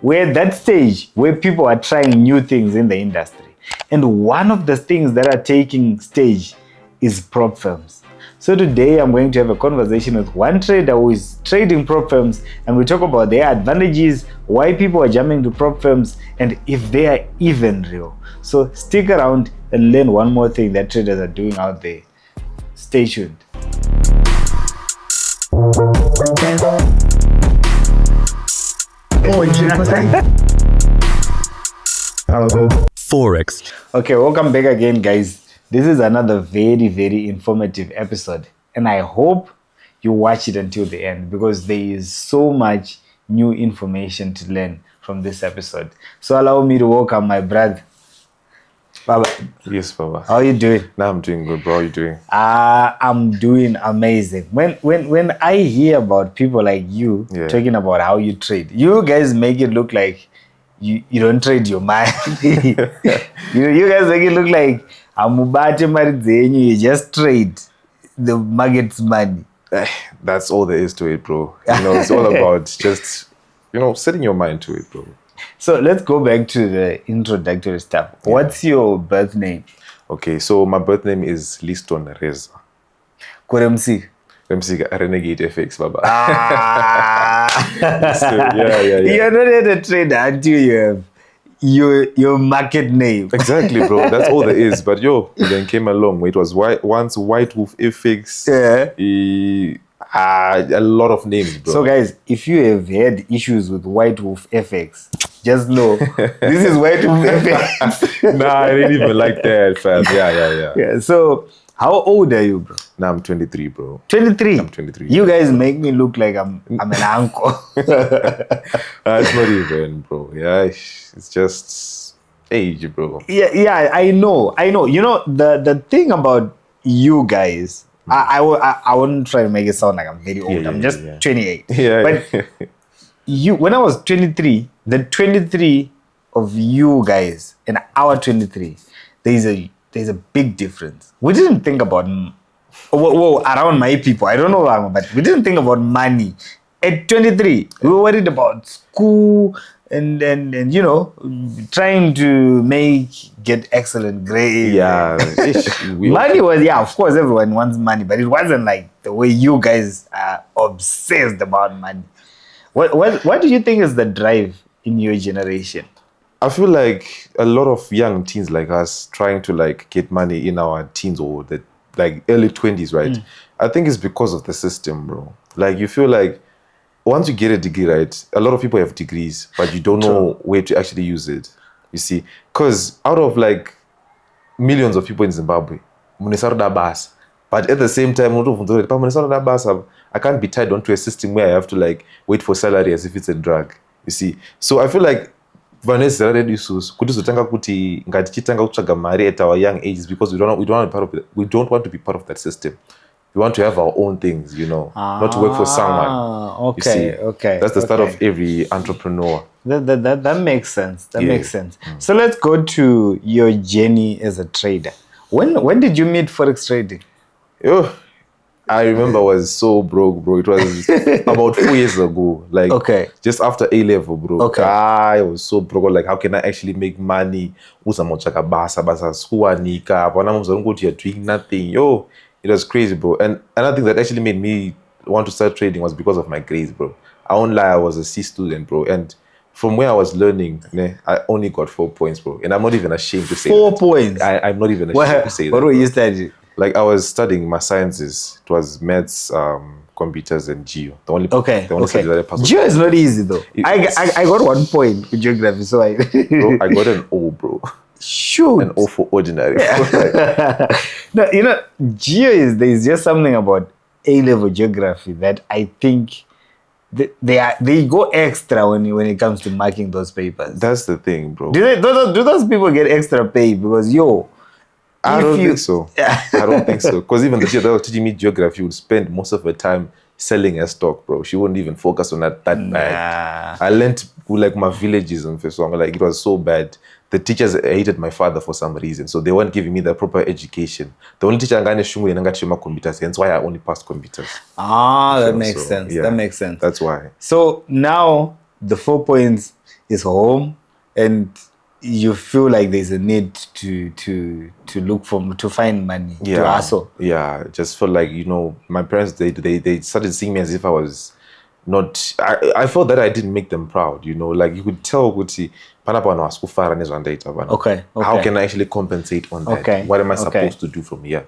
we're at that stage where people are trying new things in the industry. And one of the things that are taking stage is prop firms. So today I'm going to have a conversation with one trader who is trading prop firms, and we talk about their advantages, why people are jumping to prop firms, and if they are even real. So stick around and learn one more thing that traders are doing out there. Stay tuned. Forex. Okay, welcome back again, guys. This is another very informative episode, and I hope you watch it until the end because there is so much new information to learn from this episode. So allow me to welcome my brother, Baba. Yes, Baba. How are you doing? Now I'm doing good, bro. How are you doing? I'm doing amazing. When I hear about people like you talking about how you trade, you guys make it look like you don't trade your mind. you guys make it look like you just trade the market's money. That's all there is to it, bro. It's all about just, setting your mind to it, bro. So let's go back to the introductory stuff. What's your birth name? Okay, so my birth name is Liston Reza. Kuremsi. Renegade FX, Baba. So, yeah. You're not yet a trader until you have your market name. Exactly, bro. That's all there is. But then came along. It was once White Wolf FX. A lot of names, bro. So guys, if you have had issues with White Wolf FX, just know this is White Wolf FX. Nah, I didn't even like that, fam. Yeah. So how old are you, bro? Now I'm 23, bro. 23? I'm 23. You guys make me look like I'm an uncle. It's not even, bro. Yeah, it's just age, bro. Yeah, I know. You know, the thing about you guys, I wouldn't try to make it sound like I'm very old. I'm just 28. But when I was 23, the 23 of you guys and our 23, there's a big difference. We didn't think about around my people. I don't know why, but we didn't think about money. At 23, we were worried about school and trying to get excellent grades. Yeah. Money was, of course, everyone wants money, but it wasn't like the way you guys are obsessed about money. What do you think is the drive in your generation? I feel like a lot of young teens like us trying to get money in our teens or the early 20s, right? I think it's because of the system, bro. You feel like once you get a degree, right? A lot of people have degrees, but you don't know where to actually use it. You see, because out of millions of people in Zimbabwe, but at the same time, I can't be tied onto a system where I have to wait for salary as if it's a drug. You see, so I feel like Vanessa already issues kutizotanga kuti ngatichitanga kutsvaga mari at our young ages because we don't want to be part of that system. We want to have our own things, not to work for someone. Okay, okay. That's the start of every entrepreneur. That makes sense. Makes sense. So let's go to your journey as a trader. When did you meet Forex trading? I remember I was so broke, bro. It was about 4 years ago. Just after A level, bro. Okay. I was so broke. How can I actually make money? You're doing nothing. It was crazy, bro. And another thing that actually made me want to start trading was because of my grades, bro. I won't lie, I was a C student, bro. And from where I was learning, I only got 4 points, bro. And I'm not even ashamed to say 4 points? I'm not even ashamed to say that. What were you studying? I was studying my sciences. It was maths, computers, and geo. The only study that I passed. Geo is not easy, though. I got 1 point in geography, so Bro, I got an O, bro. Shoot. An O for ordinary. No, there's just something about A-level geography that I think they go extra when it comes to marking those papers. That's the thing, bro. Do those people get extra pay? Because I don't think so. Because even the teacher that was teaching me geography would spend most of her time selling her stock, bro. She wouldn't even focus on that bad. I learned my villages and so on. It was so bad. The teachers hated my father for some reason, so they weren't giving me the proper education. The only teacher I got computers, hence why I only passed computers. That makes sense. Yeah, that makes sense. That's why. So now the 4 points is home and you feel like there's a need to find money, to hustle. Yeah, just felt like, my parents, they started seeing me as if I was not, I felt that I didn't make them proud, like you could tell, okay, how can I actually compensate on that? Okay. What am I supposed to do from here?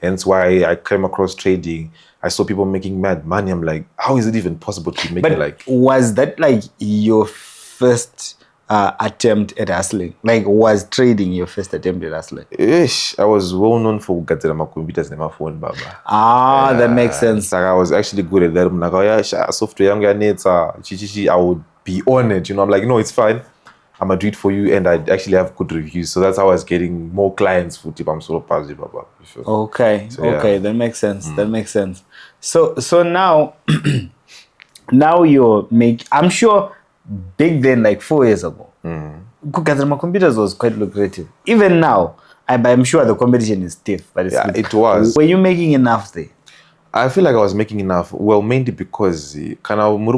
Hence why I came across trading. I saw people making mad money. I'm like, how is it even possible to make it like? Was that like your first attempt at hustling? Like, was trading your first attempt at hustling? Ish, I was well known for getting my computers and my phone, baba. That makes sense. Like I was actually good at that. I'm like, oh yeah, software, I would be on it. I'm like, no, it's fine. I'm gonna do it for you, and I actually have good reviews. So that's how I was getting more clients for Tip. I'm sort of positive about. Okay, that makes sense. That makes sense. So now, now I'm sure back then, like 4 years ago, my computers was quite lucrative. Even now, I'm sure the competition is stiff, but it was. Were you making enough there? I feel like I was making enough. Well, mainly because kind of my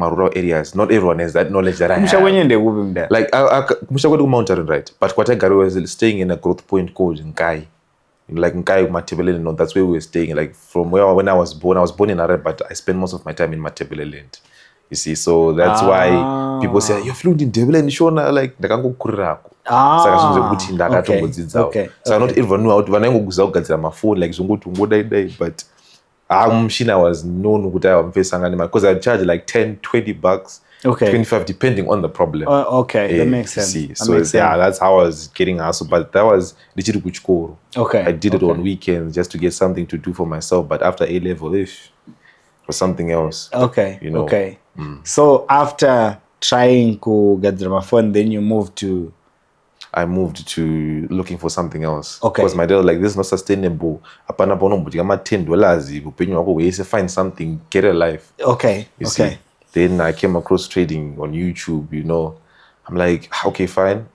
rural areas, not everyone has that knowledge that I have. Like I mountain, right? But what I was staying in a growth point called Nkai. Like Nkai Matebele, that's where we were staying. Like from when I was born in Arab, but I spent most of my time in Matebele land. You see, so that's why people say you're fluent in Tebele and Shona, like the Kango Kurako. Okay. So not everyone knew how to when my phone like Zungo to but I was known because I charge like 10, 20 bucks, 25 depending on the problem. That makes sense. See. So that's how I was getting hustle. But that was legit Kuchkoro. Okay. I did it on weekends just to get something to do for myself. But after A level, for something else. Okay. Okay. So after trying to get the phone, then you moved to. I moved to looking for something else. Okay. Because my dad was like, this is not sustainable. $10. Find something, get a life. Okay. You see? Then I came across trading on YouTube, I'm like, okay, fine.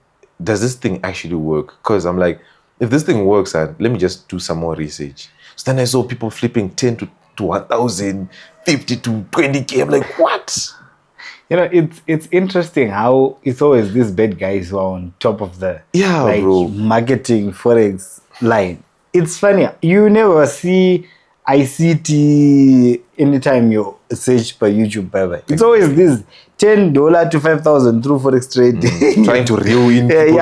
Does this thing actually work? Because I'm like, if this thing works, let me just do some more research. So then I saw people flipping 10 to 1,000, 50 to 20K. I'm like, what? It's interesting how it's always these bad guys who are on top of the marketing forex line. It's funny. You never see ICT anytime you search per YouTube. It's always this $10 to 5,000 through forex trading. Trying to reel in people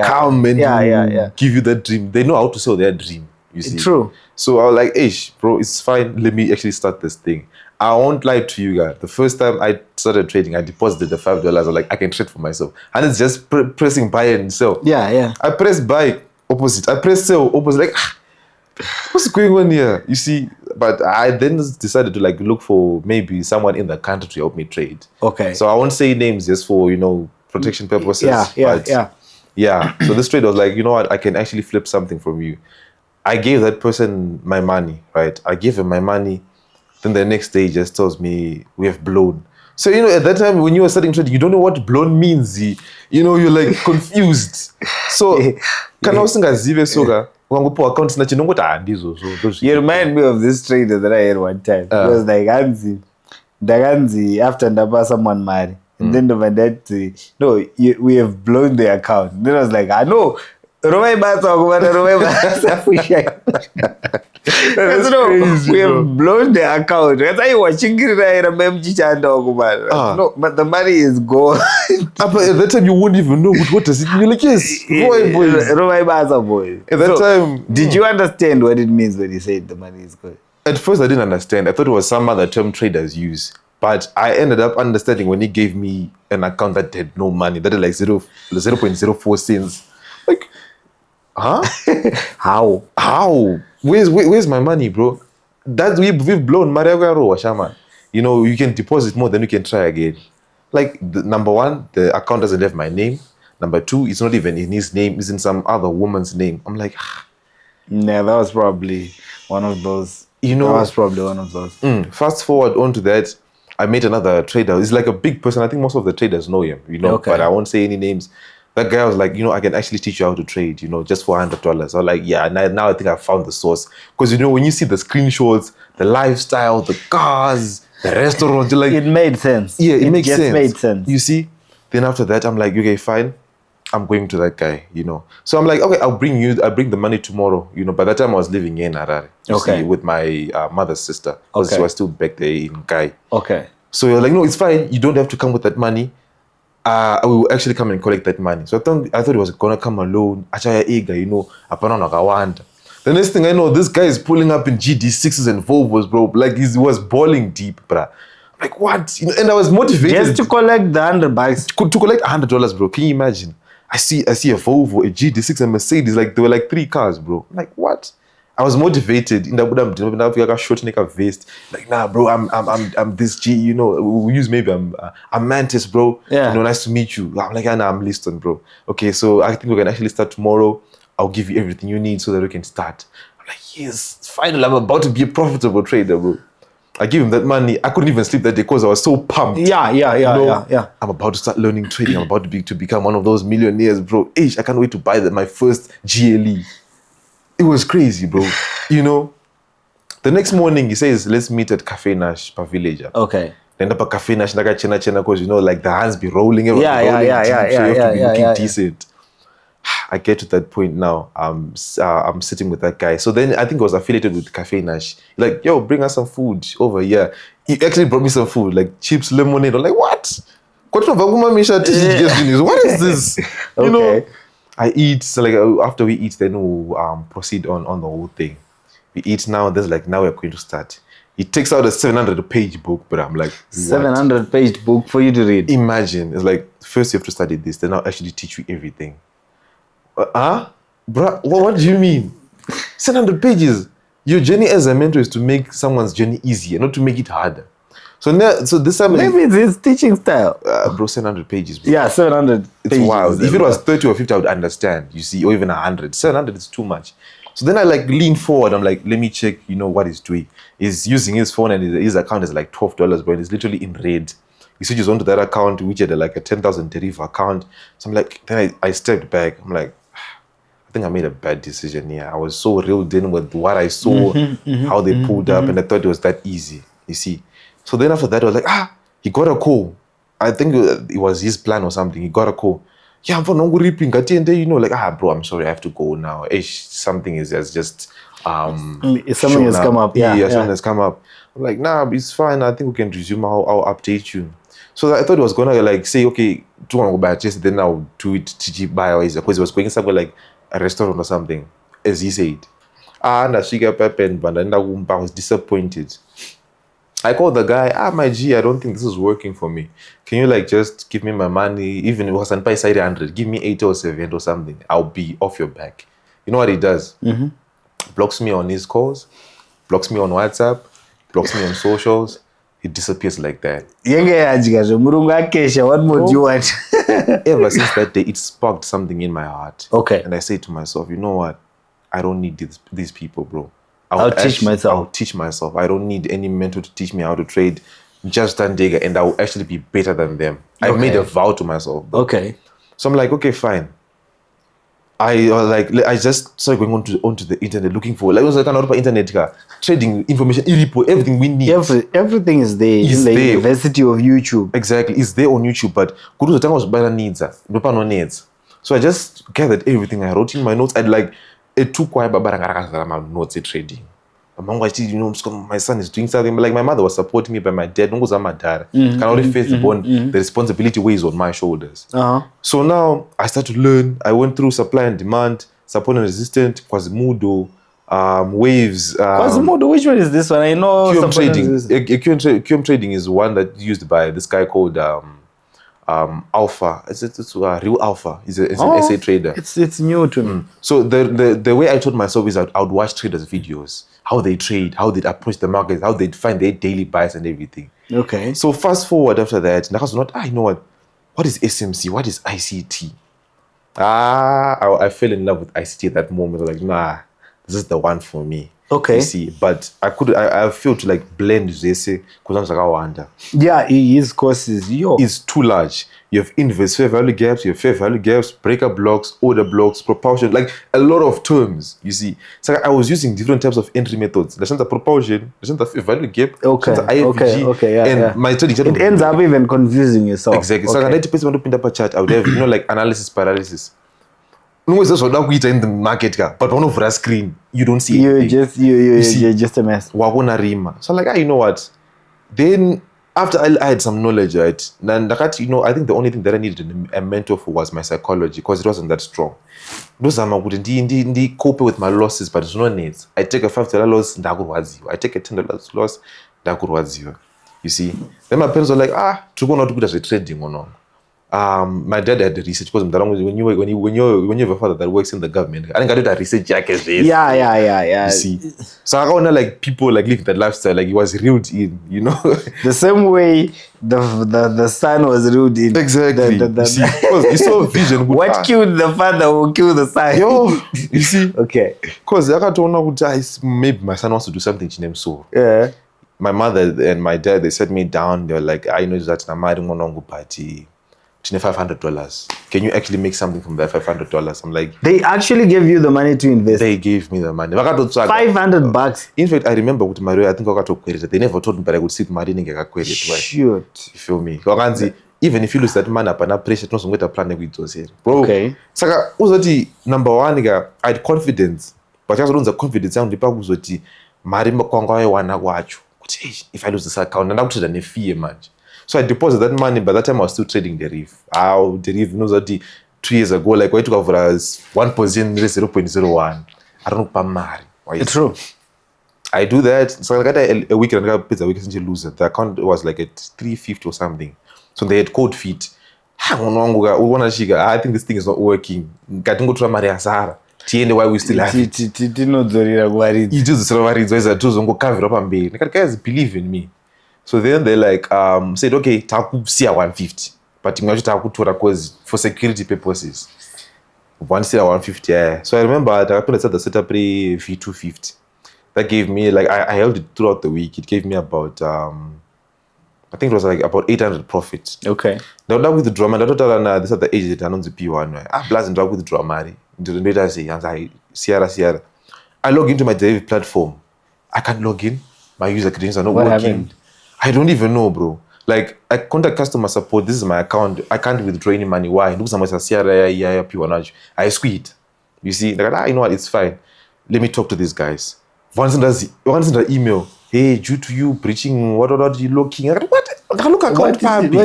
come and give you that dream. They know how to sell their dream. You see. True. So I was like, bro, it's fine. Let me actually start this thing. I won't lie to you guys. The first time I started trading, I deposited the $5. I was like, I can trade for myself. And it's just pressing buy and sell. Yeah. I press buy, opposite. I press sell, opposite. Like, what's going on here? You see? But I then decided to look for maybe someone in the country to help me trade. Okay. So I won't say names just for, protection purposes. Yeah. So this trader was like, you know what? I can actually flip something from you. I gave that person my money, right? I gave him my money. Then the next day he just tells me we have blown. So, at that time when you were starting trading, you don't know what blown means. You're like confused. So, can I singazive soga? You remind me of this trader that I had one time. It was like, Daganzi, after Ndaba someone married. And then my dad said, no, we have blown the account. Then I was like, I know. We have blown the account. That's why you watching it. No, but the money is gone. But at that time, you won't even know what does it mean. You're like, yes, boys. At that time, did you understand what it means when you said the money is gone? At first, I didn't understand. I thought it was some other term traders use. But I ended up understanding when he gave me an account that had no money, that had like 0.04 cents. Like, huh? How? Where's my money, bro? That we've blown Mariagaro Washama. You can deposit more than you can try again. Like, number one, the account doesn't have my name. Number two, it's not even in his name, it's in some other woman's name. I'm like, yeah, that was probably one of those. Fast forward on to that, I met another trader. He's like a big person. I think most of the traders know him, but I won't say any names. That guy was like, I can actually teach you how to trade, just for $100. I was like, yeah, now I think I found the source. Because, when you see the screenshots, the lifestyle, the cars, the restaurant, you're like... It made sense. Yeah, it makes sense. Made sense. You see? Then after that, I'm like, okay, fine. I'm going to that guy, you know. So I'm like, okay, I'll bring the money tomorrow, you know. By that time, I was living in Harare, you see, with my mother's sister, because she was still back there in Kai. Okay. So you're like, no, it's fine. You don't have to come with that money. I will actually come and collect that money. So I thought he was gonna come alone. Achaya eager, you know. The next thing I know, this guy is pulling up in GD6s and Volvos, bro. Like he was balling deep, bruh. Like what? You know, and I was motivated just to collect the $100. To collect $100, bro. Can you imagine? I see a Volvo, a GD6, and Mercedes. Like there were like 3 cars, bro. I'm like what? I was motivated. In the I short neck vest. Like nah, bro. I'm this G. You know, we use maybe I'm Mantis, bro. Yeah. You know, nice to meet you. I'm like nah, I'm Liston, bro. Okay, so I think we can actually start tomorrow. I'll give you everything you need so that we can start. I'm like yes, finally I'm about to be a profitable trader, bro. I gave him that money. I couldn't even sleep that day because I was so pumped. Yeah. I'm about to start learning trading. I'm about to become one of those millionaires, bro. I can't wait to buy my first GLE. It was crazy, bro. You know, the next morning he says, let's meet at Cafe Nash per villager. Okay. Then up at Cafe Nash, naga chena because you know, like the hands be rolling. Yeah. So you have to be looking decent. I get to that point now. I'm sitting with that guy. So then I think I was affiliated with Cafe Nash. Like, yo, bring us some food over here. He actually brought me some food, like chips, lemonade. I'm like, what? What is this? You know, I eat. So like after we eat, then we'll proceed on the whole thing. We eat now. There's like now we're going to start. He takes out a 700-page book, but I'm like, 700-page book for you to read. Imagine, it's like first you have to study this, then I'll actually teach you everything. Bruh, what do you mean? 700 pages. Your journey as a mentor is to make someone's journey easier, not to make it harder. So this time maybe it's his teaching style. Bro, 700 pages. Bro. Yeah, 700 it's pages. Wild. If it was 30 or 50, I would understand, you see, or even 100. 700 is too much. So then I like lean forward. I'm like, let me check, you know, what he's doing. He's using his phone and his account is like $12, but it's literally in red. He switches onto that account, which had like a 10,000 tariff account. So I'm like, then I stepped back. I'm like, I think I made a bad decision here. I was so reeled in with what I saw, how they pulled up, and I thought it was that easy, you see. So then after that, I was like, he got a call. I think it was his plan or something. He got a call. Yeah, I'm for no ripping. You know, like, bro, I'm sorry, I have to go now. Something has just something has come up. Yeah, something has come up. I'm like, nah, it's fine. I think we can resume. I'll update you. So I thought it was gonna like say, okay, do you want to go back? Just then I'll do it TG by because it was going somewhere like a restaurant or something, as he said. And I was disappointed. I called the guy, my G, I don't think this is working for me. Can you like just give me my money? Even if it wasn't by side 100, give me 80 or 70 or something. I'll be off your back. You know what he does? Blocks me on his calls, blocks me on WhatsApp, blocks me on socials. It disappears like that. What more do you want? Ever since that day, it sparked something in my heart. Okay. And I say to myself, you know what? I don't need these people, bro. I'll teach myself. I'll teach myself. I don't need any mentor to teach me how to trade. Just Dega, and I will actually be better than them. I made a vow to myself, bro. Okay. So I'm like, okay, fine. I just started going onto the internet looking for it was like an internet trading information, everything we need. Everything is there in the University of YouTube. Exactly, it's there on YouTube, but no needs. So I just gathered everything. I wrote in my notes. I'd like it took quite my notes trading. You know, my son is doing something, but like my mother was supporting me, but my dad, can already face the responsibility weighs on my shoulders. So now I start to learn. I went through supply and demand, support and resistant, Quasimodo, waves. Quasimodo, which one is this one? I know QM trading. QM trading is one that used by this guy called Alpha. It's Real Alpha. He's an SA trader. It's new to me. So the way I taught myself is I would watch traders' videos, how they trade, how they approach the markets, how they find their daily buys and everything. Okay. So fast forward after that, and I was not, you know what is SMC? What is ICT? I fell in love with ICT at that moment. I was like, nah, this is the one for me. Okay. You see, but I feel to like blend this because I'm like, yeah, his courses, it's too large. You have inverse fair value gaps, you have fair value gaps, breaker blocks, order blocks, propulsion, like a lot of terms, you see. So I was using different types of entry methods. There's the propulsion, there's the fair value gap, Okay, there's the IFG, okay, yeah, and yeah. my trading chart It ends up even confusing yourself. Exactly. So 90% when you put up a chart, I would have, like analysis paralysis. No, it's also not in the market, but on over a screen, you don't see you're anything. you're just a mess. So like, you know what? Then after I had some knowledge, right? Then I think the only thing that I needed a mentor for was my psychology because it wasn't that strong. Those are my good cope with my losses, but it's no needs. I take a $5 loss, I take a $10 loss, you see. Then my parents were like, to go not good as a trading or not. My dad had the research because when you have a father that works in the government, I think I did a research jack as this. Yeah. You see, so I want to like people like live that lifestyle, like it was reeled in, you know. The same way the son was reeled in. Exactly. You see, because you saw vision. What killed the father will kill the son. You see. Okay. Because I don't know, maybe my son wants to do something to him. So yeah. My mother and my dad, they set me down. They're like, I know that I'm not going to party. $500. Can you actually make something from that $500? I'm like, they actually gave you the money to invest. They gave me the money. $500. In fact, I remember with Mario, I think I got to credit. They never told me that I would sit marine and get credit. Shoot. You feel me? Even if you lose that money up and pressure, not going to plan with those here. Bro. Okay. Saka uzoti number one, I had confidence. But I was confidence on the back uzoti marine kwanga wana wacho. If I lose this account, and I would have a fee much. So I deposited that money. By that time, I was still trading the reef. The reef knows that 2 years ago, like, I took over as 1.0.01. I don't know, Pamari. It's true. I do that. So I got a week and I got a week since you lose it. The account was like at 350 or something. So they had code feet. I think this thing is not working. I don't go to Maria why we still have it. You just cover up and be. Guys believe in me. So then they like said, okay, taku see 150, but you taku because for security purposes. One see 150, yeah. So I remember I happened to set up a V250. That gave me like I held it throughout the week. It gave me about I think it was like about 800 profit. Okay. Now with the drama, this at the age that I know the P1. I blast and drop with the drama. The data say Sierra. I log into my derivative platform. I can't log in. My user credentials are not working. Happened? I don't even know, bro. Like, I contact customer support. This is my account. I can't withdraw any money. Why? I squeeze. You see, like, you know what? It's fine. Let me talk to these guys. Once in the email, hey, due to you breaching, what are you looking at? What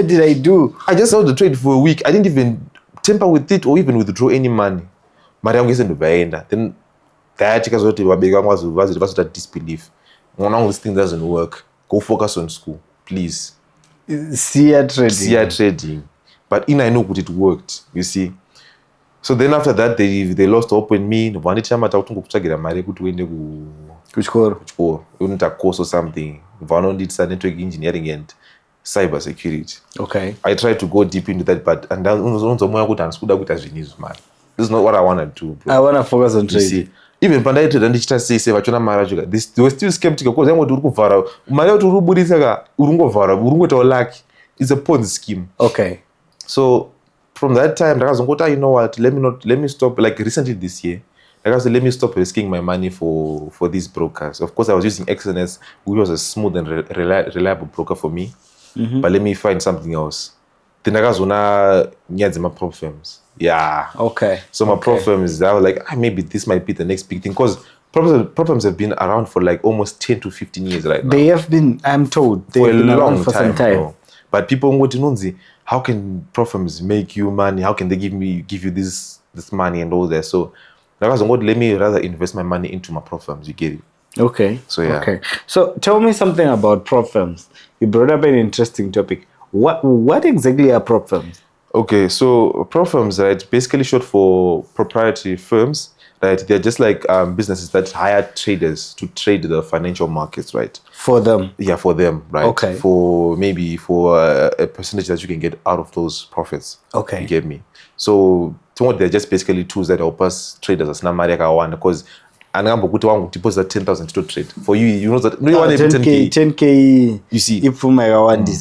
did I do? I just held the trade for a week. I didn't even tamper with it or even withdraw any money. Then that was disbelief. This thing doesn't work. Go focus on school, please. See trading. But I know what it worked, you see. So then after that, they lost hope in me. One time I talked to a course or something. One did network engineering and cyber security. Okay. I tried to go deep into that, but this is not what I want to do, bro. I want to focus on trading. Even pandai trade and digital say vachona mara juga. They were still skeptical because they want to vara. Mara to rubudisa urungo vara, urungo to lucky. It's a Ponzi scheme. Okay. So from that time, you know what? Let me stop. Like recently this year, let me stop risking my money for these brokers. Of course, I was using XNS, which was a smooth and reliable broker for me. Mm-hmm. But let me find something else. Then I was my prop firms. Yeah. Okay. So my prop firms, I was like, maybe this might be the next big thing because prop firms have been around for like almost 10 to 15 years right now. They have been, I'm told, they've been around for some time. Bro. But people want to know, how can prop firms make you money? How can they give you this money and all that? So let me rather invest my money into my prop firms. You get it? Okay. So yeah. Okay. So tell me something about prop firms. You brought up an interesting topic. What exactly are prop firms? Okay, so prop firms, right, basically short for proprietary firms, right? They're just like businesses that hire traders to trade the financial markets, right? For them? Yeah, for them, right? Okay. For a percentage that you can get out of those profits. Okay. You get me? So they're just basically tools that help us traders as Namareka one because and I'm going to deposit 10,000 to trade. For you, you know that no one 10K. You see, if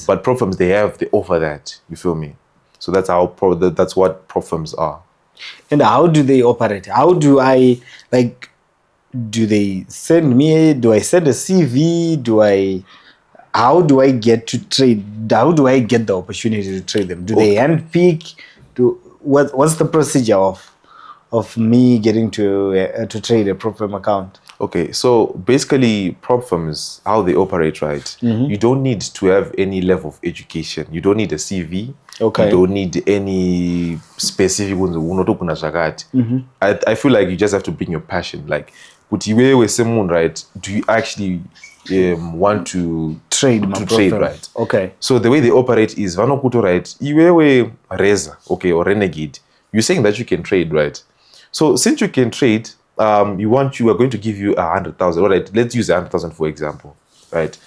but prop firms they offer that. You feel me? So that's how that's what prop firms are. And how do they operate? How do I like? Do they send me? Do I send a CV? How do I get to trade? How do I get the opportunity to trade them? Do they handpick? What's the procedure of me getting to trade a prop firm account? Okay, so basically prop firms, how they operate, right? You don't need to have any level of education. You don't need a CV. Okay. You don't need any specific I feel like you just have to bring your passion. Like, with someone, right? Do you actually want to trade, right? Okay. So the way they operate is vanokuto, right? Iwewe reza, okay, or renegade. You're saying that you can trade, right? So since you can trade, we are going to give you 100,000. All right, let's use 100,000 for example, right?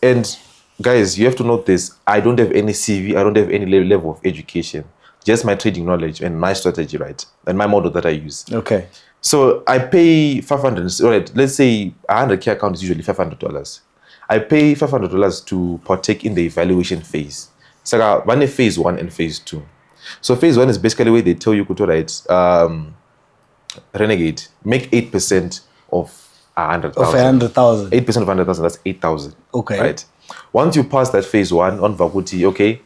And guys, you have to note this. I don't have any CV. I don't have any level of education. Just my trading knowledge and my strategy, right? And my model that I use. Okay. So I pay $500. All right, let's say 100K account is usually $500. I pay $500 to partake in the evaluation phase. So one phase 1 and phase 2. So phase 1 is basically where they tell you to write renegade, make 8% of 100,000. Of 100,000. 8% of 100,000, that's 8,000. Okay. Right. Once you pass that phase 1 on Vakuti, okay,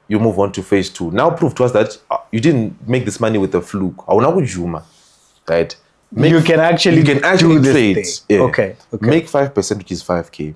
you move on to phase 2. Now prove to us that you didn't make this money with a fluke. Right. You can actually do trade. This Yeah. Okay. Make 5%, which is 5K.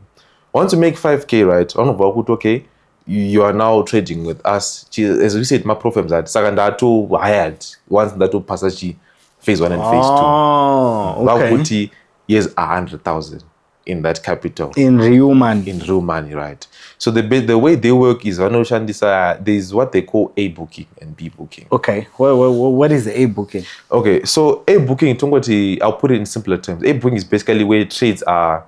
Once you make 5K, right, on Vakuti, okay, you are now trading with us. As we said, my profile that secondary hired once that passage phase 1 and phase 2. Okay. Yes, 100,000 in that capital. In real money. In real money, right? So the way they work is there's what they call A booking and B booking. Okay. What is the A booking? Okay, so A booking, I'll put it in simpler terms. A booking is basically where trades are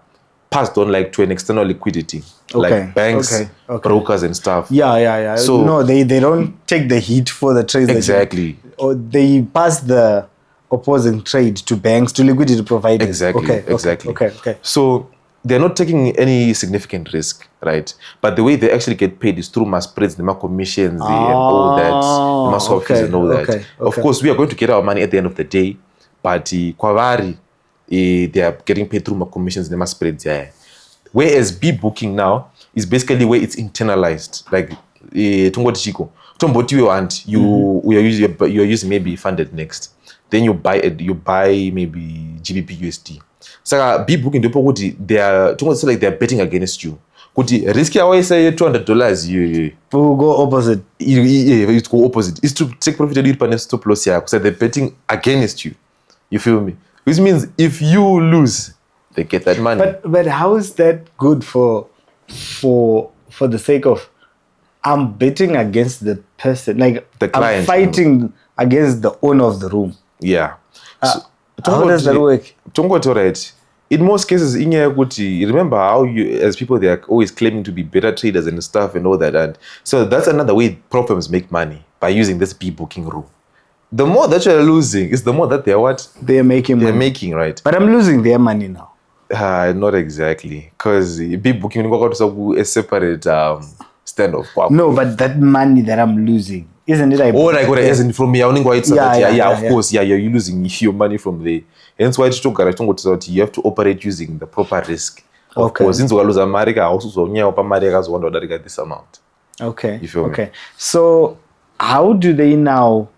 passed on like to an external liquidity, like banks, brokers and stuff. Yeah. So no, they don't take the heat for the trades. Exactly. Or they pass the opposing trade to banks, to liquidity providers. Exactly. Okay. So they're not taking any significant risk, right? But the way they actually get paid is through my spreads, my commissions, and all that, my swap fees and all that. Okay. Of course, we are going to get our money at the end of the day, but they are getting paid through my commissions and my spreads. Yeah. Whereas B booking now is basically where it's internalized. Like you're using maybe funded next. Then you buy maybe GBP USD. So B booking they're betting against you. Risky always say $200. You go opposite. It go opposite. It's to take profit and stop loss here. So they're betting against you. You feel me? Which means if you lose, they get that money. But how is that good for the sake of I'm betting against the person, like the client, I'm fighting against the owner of the room. Yeah. So, how does that work? In most cases, remember how you, as people, they are always claiming to be better traders and stuff and all that. And so that's another way prop firms make money, by using this B booking rule. The more that you're losing is the more that they're making money. They're making, right? But I'm losing their money now. Not exactly, because B booking is a separate standoff. No, but that money that I'm losing, isn't it? Isn't from me. Of course, you're losing your money from there. Hence why you have to operate using the proper risk. Of course, since we lose America, also this amount. Okay. You feel me? So how do they now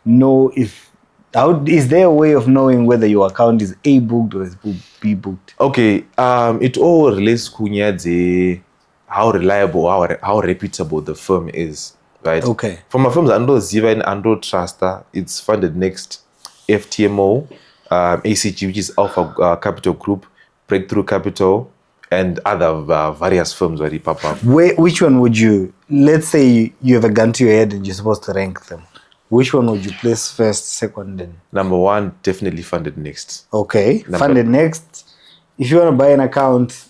know is there a way of knowing whether your account is A booked or is B booked? Okay, it all relates to how reliable, how reputable the firm is, right? Okay. For my firms, Ando Ziva and Ando Truster, it's funded next FTMO, ACG, which is Alpha Capital Group, Breakthrough Capital, and other various firms where they pop up. Which one would you, let's say you have a gun to your head and you're supposed to rank them. Which one would you place first, second, then? Number 1, definitely funded next. Okay, funded next. If you want to buy an account,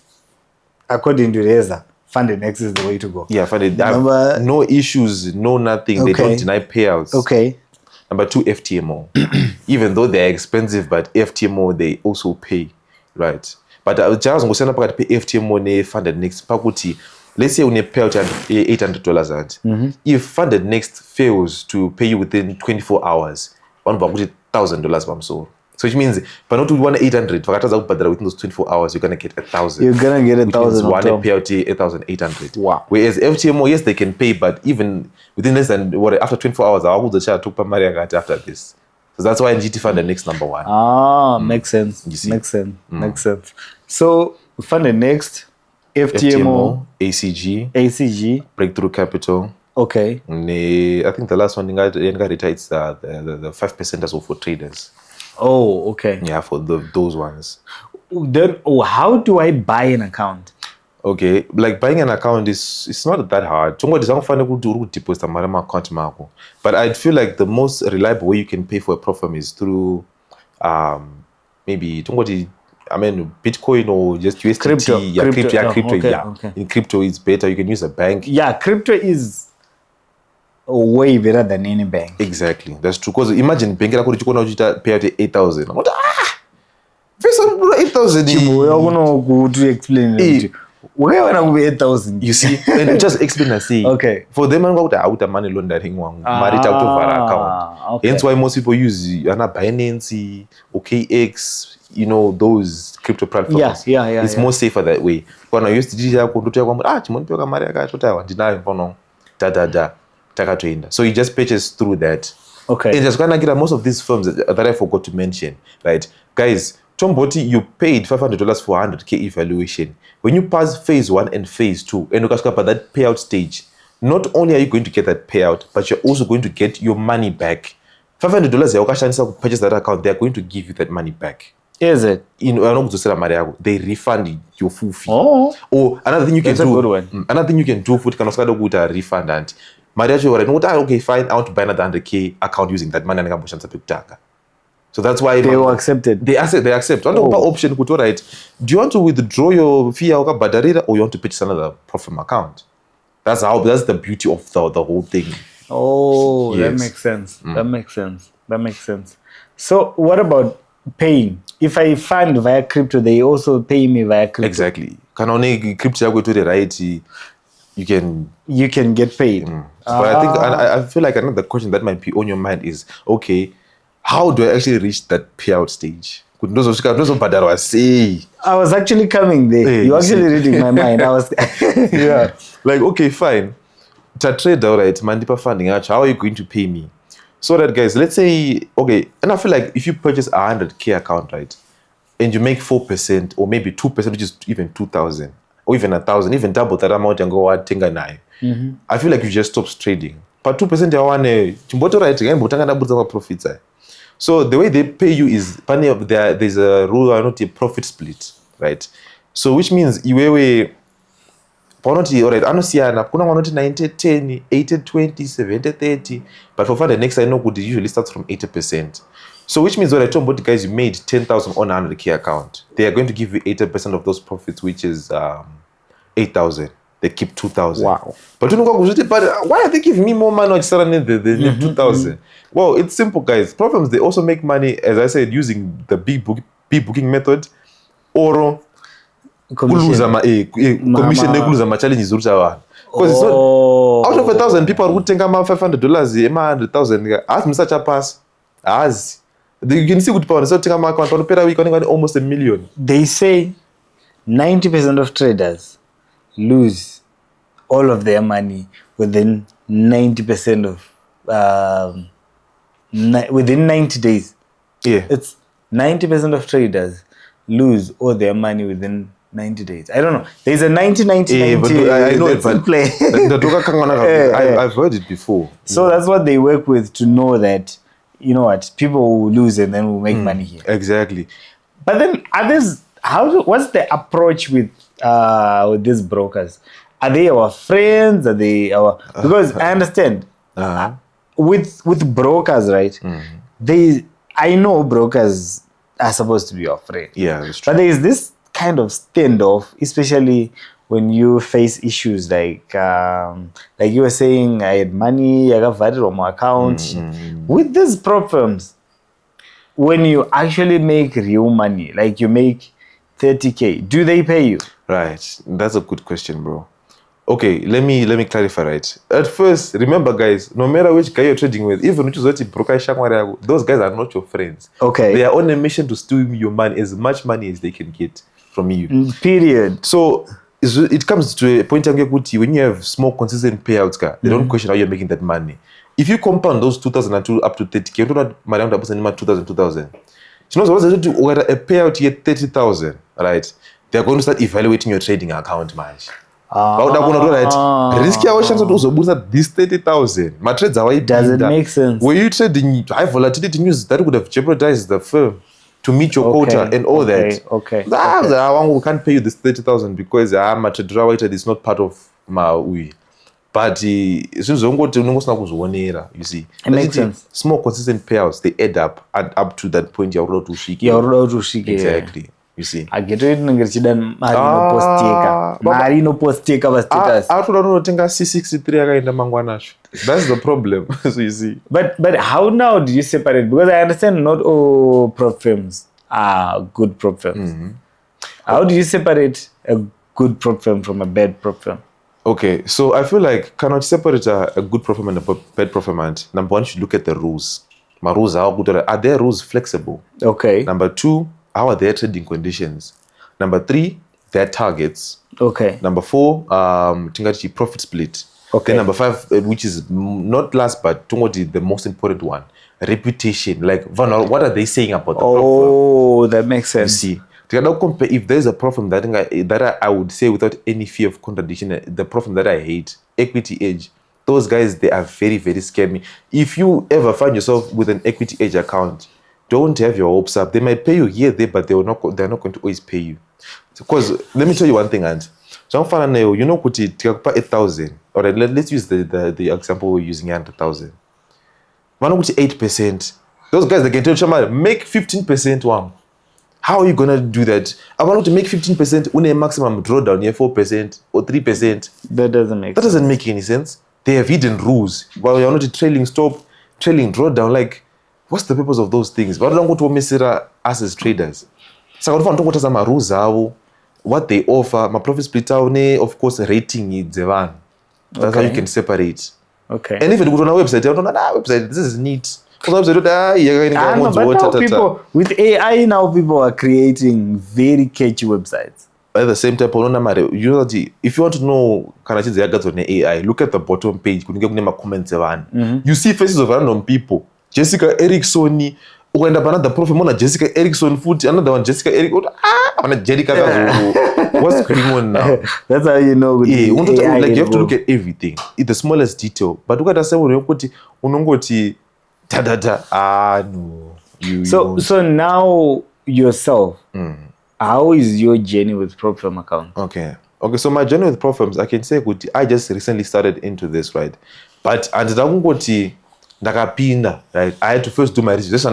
according to Reza, funded next is the way to go. Yeah, funded. No issues, no nothing. Okay. They don't deny payouts. Okay. Number 2, FTMO. Even though they're expensive, but FTMO, they also pay, right? But just ngosena pakati pe FTMO ne funded next pakuti. Let's say when you pay out $800, if funded next fails to pay you within 24 hours, one $1,000 bamso. So which means, but not to 800, within those 24 hours, you're gonna get 1,000. You're gonna get 1,000. One payout 8,800. Wow. Whereas FTMO, yes, they can pay, but even within less than after 24 hours, I will the child took after this. So that's why NGT fund the next number 1. Makes sense. Makes sense. Makes sense. So fund the next FTMO, ACG, Breakthrough Capital. Okay. I think the last one it's the 5% as well for traders. Oh, okay. Yeah, for those ones. Then, how do I buy an account? Okay, like buying an account it's not that hard. But I feel like the most reliable way you can pay for a platform is through maybe Bitcoin or just USDT. Crypto. Okay. In crypto, it's better. You can use a bank. Yeah, crypto is way better than any bank. Exactly, that's true. Because imagine banking pay out 8,000. First of all, 8,000. I'm going to explain it. Where when I 8,000? You see, and just explain and say. Okay. For them, I'm going to out money laundering married out of our account. Okay. Hence why most people use Binance, OKX, those crypto platforms. Yeah. It's more safer that way. When I used to do that, so you just purchase through that. Okay. And just gonna get most of these firms that I forgot to mention, right? Guys, Tomboti, you paid $500 for 100K evaluation. When you pass phase 1 and phase 2, and you at that payout stage, not only are you going to get that payout, but you're also going to get your money back. $500 you purchase that account, they're going to give you that money back. Is it? They refund your full fee. Oh. Or another thing you can do. That's a good one. Another thing you can do for the refund and okay, fine, I want to buy another 100K account using that money. So that's why they were accepted. They accept. Option, right? Do you want to withdraw your fee or you want to purchase another platform account? That's the beauty of the whole thing. Oh, yes. That makes sense. So what about paying? If I fund via crypto, they also pay me via crypto. Exactly. Can only crypto go to the right? You can get paid. But I feel like another question that might be on your mind is, okay, how do I actually reach that payout stage? I was actually coming there. Hey, you're actually reading my mind. I was yeah. Like, okay, fine. To trade, all right, Mandipa funding, how are you going to pay me? So that, guys, let's say, okay, and I feel like if you purchase a 100K account, right, and you make 4% or maybe 2%, which is even 2,000 or even 1,000, even double that amount and go out I feel like you just stop trading. But 2% right, profits. So the way they pay you is there's a rule or not a profit split, right? So which means iwewe alright, kuna 90 10 80 20 70 30, but for the next I know it usually starts from 80%. So which means when I told about the guys you made 10,000 on a 100K account, they are going to give you 80% of those profits, which is 8,000. They keep 2,000. Wow. But why are they giving me more money than 2,000? Well, it's simple, guys. Problems, they also make money, as I said, using the big booking method or commission challenges. Because it's not out of 1,000 people who think about $500, $100,000. Ask me such a pass. As you can see, good power. So think about almost $1 million. They say 90% of traders lose all of their money within 90% of within 90 days. Yeah, it's 90% of traders lose all their money within 90 days. I don't know. There's a 90-90-90. But I know it, but play. I've heard it before. So that's what they work with to know that, you know what, people will lose and then will make money here. Exactly. But then what's the approach with these brokers? Are they our friends? Are they our... Because I understand with brokers, right? I know brokers are supposed to be your friend. Yeah, that's true. But there is this kind of standoff, especially when you face issues like you were saying, I had money, I got valid on my account. With these prop firms, when you actually make real money, like you make 30K, do they pay you? Right. That's a good question, bro. Okay, let me clarify, right? At first, remember, guys, no matter which guy you're trading with, even which is what those guys are not your friends. Okay. They are on a mission to steal your money, as much money as they can get from you. Period. So it comes to a point when you have small, consistent payouts, they don't question how you're making that money. If you compound those 2002 up to 30K, you're not around 2000. You know, so to order a payout here 30,000, right? They're going to start evaluating your trading account, man. Risky chance to boost this 30,000. My trades are doesn't make sense. Were you trading high volatility news that would have jeopardized the firm to meet your quota and all that? Okay. We can't pay you this 30,000 because my trade is not part of my way. But you see, it makes sense. Small consistent payouts, they add up to that point you're to shiki. Exactly. You see, I get it. Mari no posteka was status. I don't think C63 in the mangwanash. That's the problem. So you see. But how now do you separate? Because I understand not all prop firms are good prop firms. How do you separate a good prop firm from a bad prop firm? Okay, so I feel like cannot separate a good prop firm and a bad prop firm. Number one, you should look at the rules. My rules are their rules flexible? Okay. Number two, how are their trading conditions? Number three, their targets. Okay. Number four, profit split. Okay. Then number five, which is not last but the most important one, reputation. Like, what are they saying about the prop firm? Oh, that makes sense. You see, if there's a problem that I would say without any fear of contradiction, the problem that I hate, Equity Edge. Those guys, they are very, very scammy. If you ever find yourself with an Equity Edge account, don't have your hopes up. They might pay you here, there, but they're not going to always pay you. Because let me tell you one thing, and you know, 8,000. All right, let's use the example we're using, 100,000. 8%. Those guys, they can tell you, make 15% one. How are you gonna do that? I want to make 15% on a maximum drawdown here, 4% or 3%. That doesn't make. That doesn't make any sense. They have hidden rules. While you're not trailing stop, trailing drawdown, like. What's the purpose of those things? But I don't go to Mesera us as traders. So I don't want to my rules what they offer, my profit split of course rating is the one. That's how you can separate. Okay. And if you go on a website, you don't know website, this is neat. But now people with AI now people are creating very catchy websites. At the same time, if you want to know on AI, look at the bottom page. Comments. You see faces of random people. Jessica Erickson, another prophet, Jessica Erickson, another one, Jessica Erickson. What's going on now? That's how you know. Yeah, you have to look at everything, the smallest detail. But look at that. No. So now yourself, how is your journey with prop firm account? Okay. So my journey with prop firms, I can say, I just recently started into this, right? But right? I had to first do my research.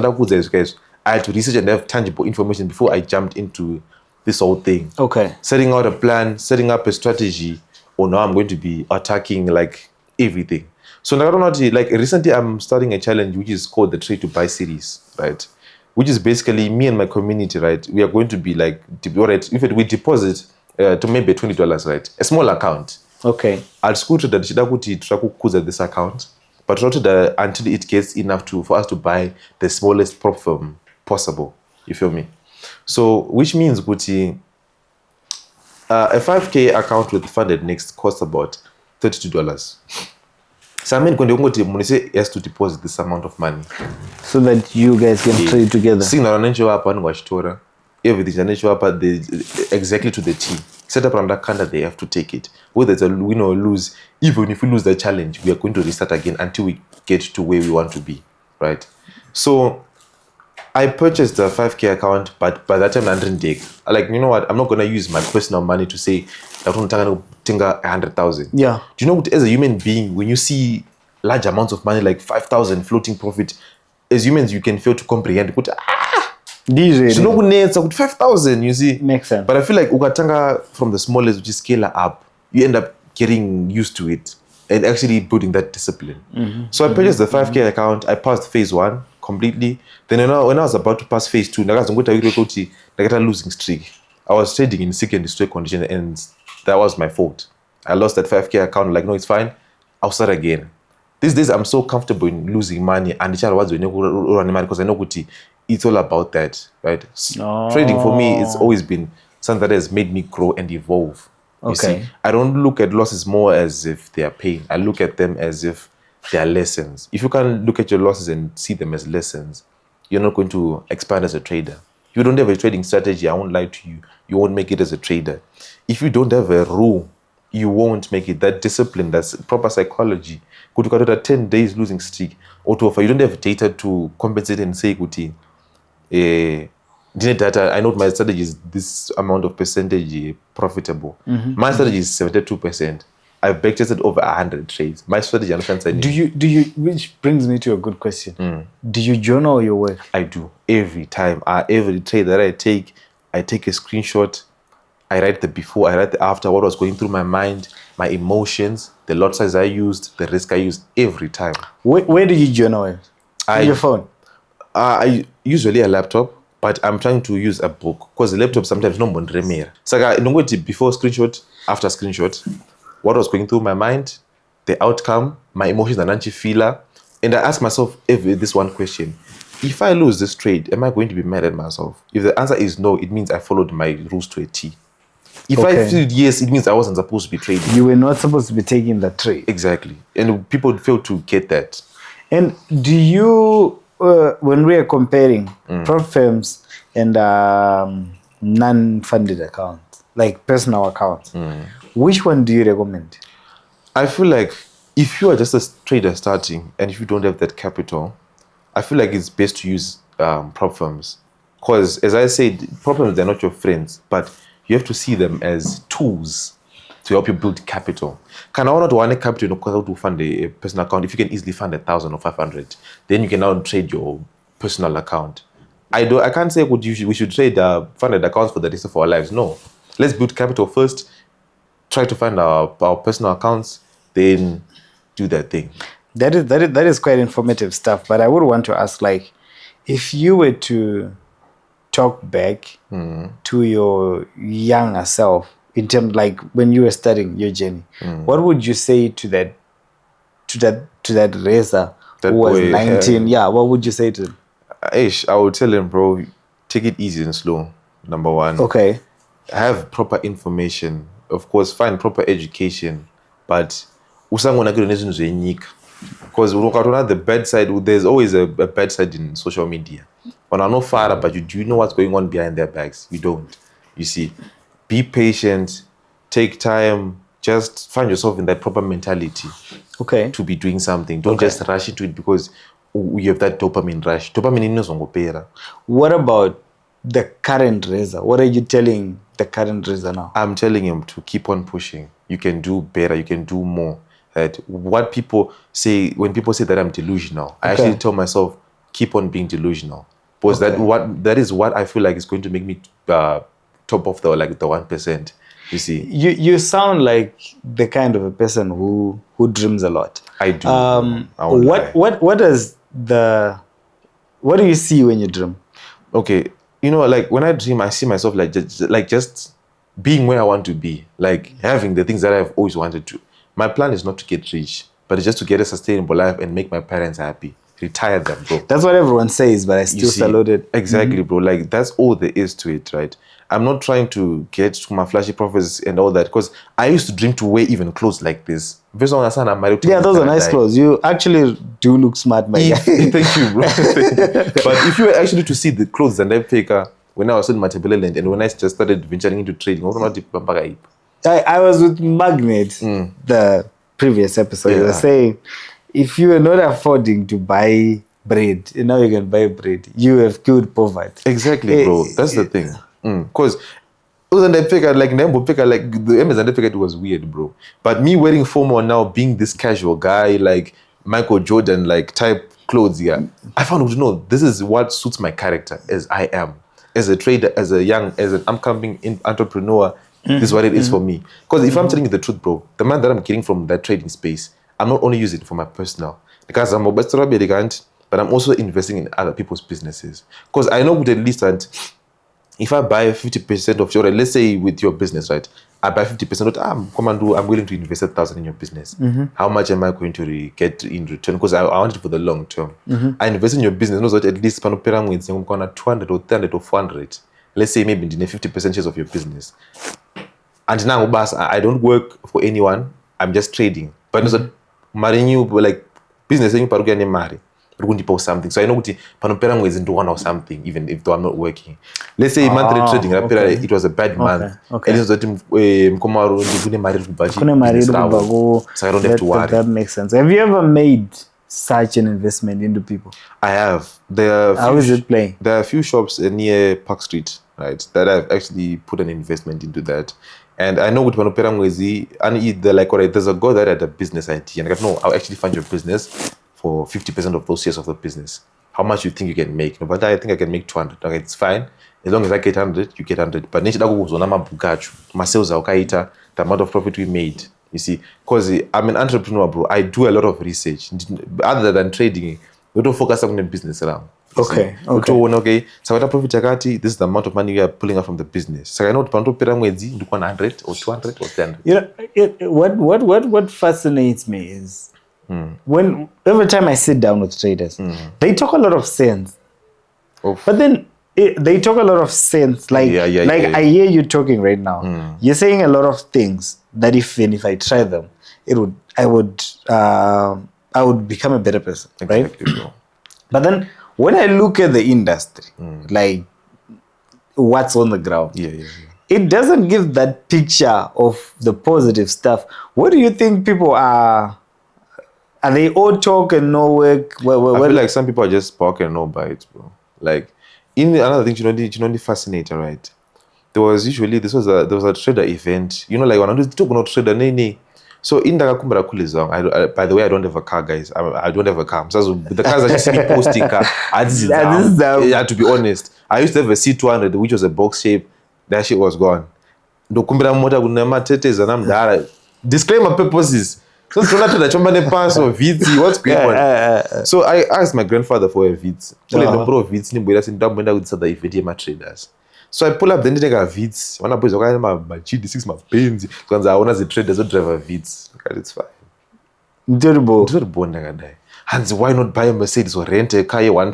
I had to research and have tangible information before I jumped into this whole thing. Okay. Setting out a plan, setting up a strategy. Or now I'm going to be attacking like everything. So now like recently I'm starting a challenge which is called the Trade to Buy series, right? Which is basically me and my community, right? We are going to be like, right, if we deposit to maybe $20, right? A small account. Okay. I'll school to this account. But not until it gets enough for us to buy the smallest prop firm possible. You feel me? So, which means, a 5K account with funded next costs about $32. So, I mean, when you say has to deposit this amount of money, so that you guys can trade together. Everything show up exactly to the T. Set up under counter, they have to take it. Whether it's a win or lose, even if we lose the challenge, we are going to restart again until we get to where we want to be, right? So I purchased a 5K account, but by that time I didn't take. Like, you know what? I'm not gonna use my personal money to say I want to take 100,000. Yeah. Do you know what? As a human being, when you see large amounts of money like 5,000 floating profit, as humans you can fail to comprehend. Really? 5,000, you see. Makes sense. But I feel like ukatanga from the smallest, which is scale up, you end up getting used to it and actually building that discipline. So I purchased the 5K account. I passed phase 1 completely. Then when I was about to pass phase 2, I got a losing streak. I was trading in second straight condition, and that was my fault. I lost that 5K account. Like, no, it's fine. I'll start again. These days, I'm so comfortable in losing money, and because I know it's all about that, right? Trading for me, it's always been something that has made me grow and evolve. You see, I don't look at losses more as if they are pain. I look at them as if they are lessons. If you can look at your losses and see them as lessons, you're not going to expand as a trader. If you don't have a trading strategy, I won't lie to you, you won't make it as a trader. If you don't have a rule, you won't make it. That discipline, that's proper psychology. Go to a 10 days losing streak. Or to offer, you don't have data to compensate and say, data, I know my strategy is this amount of percentage profitable. My strategy is 72%. I've backtested over 100 trades. My strategy, do you, which brings me to a good question. Do you journal your work? I do. Every time. Every trade that I take a screenshot. I write the before, I write the after, what was going through my mind, my emotions, the lot size I used, the risk I used every time. Where do you journal it? On your phone? I usually a laptop, but I'm trying to use a book because the laptop sometimes no one remember. So before screenshot, after screenshot, what was going through my mind, the outcome, my emotions and anti-feeler, and I ask myself this one question: if I lose this trade, am I going to be mad at myself? If the answer is no, it means I followed my rules to a T. If I feel yes, it means I wasn't supposed to be trading. You were not supposed to be taking that trade. Exactly. And people fail to get that. And do you, when we are comparing prop firms and non-funded accounts, like personal accounts, which one do you recommend? I feel like if you are just a trader starting and if you don't have that capital, I feel like it's best to use prop firms. Because as I said, prop firms, they're not your friends, but you have to see them as tools to help you build capital. Can I want to want capital to fund a personal account? If you can easily fund 1,000 or 500, then you can now trade your personal account. I can't say we should trade funded accounts for the rest of our lives. No, let's build capital first. Try to find our personal accounts, then do that thing. That is quite informative stuff. But I would want to ask, like, if you were to talk back to your younger self in terms, like, when you were starting your journey, what would you say to that racer who was 19? Yeah, what would you say to him? I would tell him, bro, take it easy and slow. Number one. Okay. Have proper information. Of course, find proper education, but because the bad side, there's always a bad side in social media. When I know far, but do you know what's going on behind their backs? You don't. You see, be patient, take time, just find yourself in that proper mentality. Okay. To be doing something. Don't just rush into it because you have that dopamine rush. Dopamine is on. What about the current raiser? What are you telling the current raiser now? I'm telling him to keep on pushing. You can do better. You can do more. What people say, when people say that I'm delusional, I actually tell myself, keep on being delusional. Because that is what I feel like is going to make me top of the 1%. You see, you sound like the kind of a person who dreams a lot. I do. What do you see when you dream? Okay, like when I dream, I see myself just being where I want to be, like having the things that I've always wanted to. My plan is not to get rich, but it's just to get a sustainable life and make my parents happy. Retire them, bro. That's what everyone says, but I still salute it. Exactly, bro. Like, that's all there is to it, right? I'm not trying to get to my flashy profits and all that, because I used to dream to wear even clothes like this. Based on I'm married to. Yeah, those are nice clothes. You actually do look smart, my guy. Thank you, bro. But if you were actually to see the clothes and I pick when I was in Matabeleland and when I just started venturing into trading, I was with Magnet, the previous episode. You were saying, if you are not affording to buy bread, now you can buy bread. You have killed poverty. Exactly, bro. That's the thing. Because the Amazon it was weird, bro. But me wearing formal now, being this casual guy, like Michael Jordan, like type clothes. Yeah, I found out, no, this is what suits my character as I am, as a trader, as an upcoming entrepreneur. This is what it is for me. Because if I'm telling you the truth, bro, the money that I'm getting from that trading space, I'm not only using it for my personal, because I'm a best but I'm also investing in other people's businesses. Because I know at least that if I buy 50% of your, let's say with your business, right? I buy 50% of, I'm willing to invest 1,000 in your business. How much am I going to get in return? Because I want it for the long term. I invest in your business, not that at least 200 or 300 or 400. Let's say maybe in 50% shares of your business. And now, I don't work for anyone. I'm just trading. But like business, you marry. Something. So I know panopera is into one or something, even if though I'm not working. Let's say monthly trading, it was a bad month. Okay. So I don't have to worry. That makes sense. Have you ever made such an investment into people? I have. How is it playing? There are a few shops near Park Street, right, that I've actually put an investment into that. And I know with panopera and they're like, all right, there's a guy that had a business idea. And I go, no, I'll actually fund your business for 50% of those shares of the business. How much do you think you can make? No, but I think I can make 200. Okay, it's fine. As long as I get 100, you get 100. But my sales are okay, the amount of profit we made. You see, because I'm an entrepreneur, bro. I do a lot of research. Other than trading, we don't focus on the business around. Okay. So what profit this is the amount of money we are pulling out from the business. So I know 100 or 200 or 300. You know, what fascinates me is when every time I sit down with traders, they talk a lot of sense. But then they talk a lot of sense. Like I hear you talking right now. You're saying a lot of things that if I try them, I would become a better person, right? Exactly, but then when I look at the industry, like what's on the ground, it doesn't give that picture of the positive stuff. What do you think people are? Are they all talk and no work? I feel like some people are just talk and no bites, bro. Like, another thing, you know, fascinating, right? There was a trader event. You know, like when I'm talking about trader, so in the by the way, I don't have a car, guys. I don't have a car. So the cars are just posting car. To be honest, I used to have a C200, which was a box shape. That shit was gone. Disclaimer purposes. So what's going on? So I asked my grandfather for a Vitz. Traders. So I pull up the nigga Vitz. When I put my GD6, my Benz, because I want the traders to drive a Vitz. It's fine. And why not buy a Mercedes or rent a car? Man,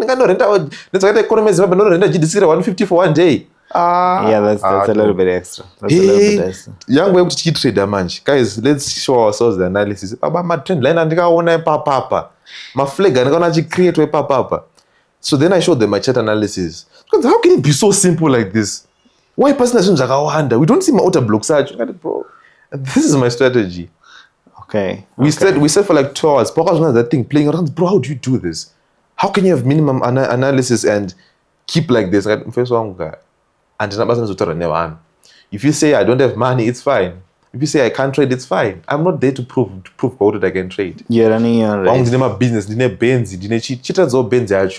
I don't rent out. Let's get the economy. But no rent a GD6 150 for one day. That's a little bit extra. That's a little bit extra. Young way to trader man. Guys, let's show ourselves the analysis. About my trend line and I want to papa. My flag and gonna create a papa. So then I showed them my chart analysis. How can it be so simple like this? Why personal like we don't see my outer blocks, bro. This is my strategy. Okay. We said for like 2 hours. Focus on that thing playing around. Bro, how do you do this? How can you have minimum analysis and keep like this? First one guy. And if you say I don't have money, it's fine. If you say I can't trade, it's fine. I'm not there to prove what I can trade. You're running your race. My business, Benz, cheaters or Benz. I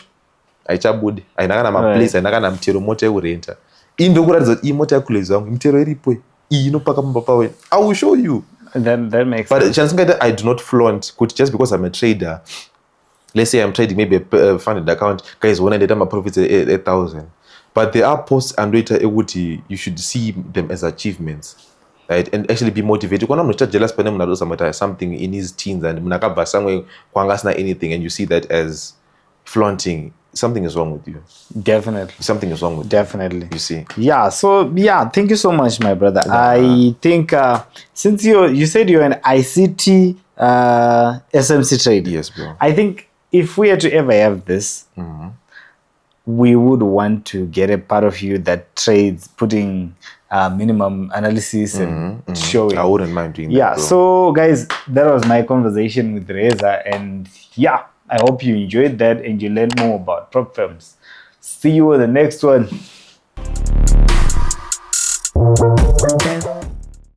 chabudi. I naga na place. I naga na mtero moto urenta. Indo kura moto kulezangu. Mtero eripo. Ino paka mpapa. I will show you. That makes sense. But I do not flaunt. Just because I'm a trader. Let's say I'm trading maybe a funded account. Guys, when I did my profits 8,000. But there are posts and data equity, you should see them as achievements, right? And actually be motivated. When I'm not jealous, but something in his teens and somewhere anything, and you see that as flaunting, something is wrong with you. Definitely. Something is wrong with you. You see. Yeah. So thank you so much, my brother. I think since you said you're an ICT SMC trader. Yes, bro. I think if we are to ever have this, we would want to get a part of you that trades, putting minimum analysis and showing. I wouldn't mind doing that. Yeah, so guys, that was my conversation with Reza. And I hope you enjoyed that and you learned more about prop firms. See you in the next one.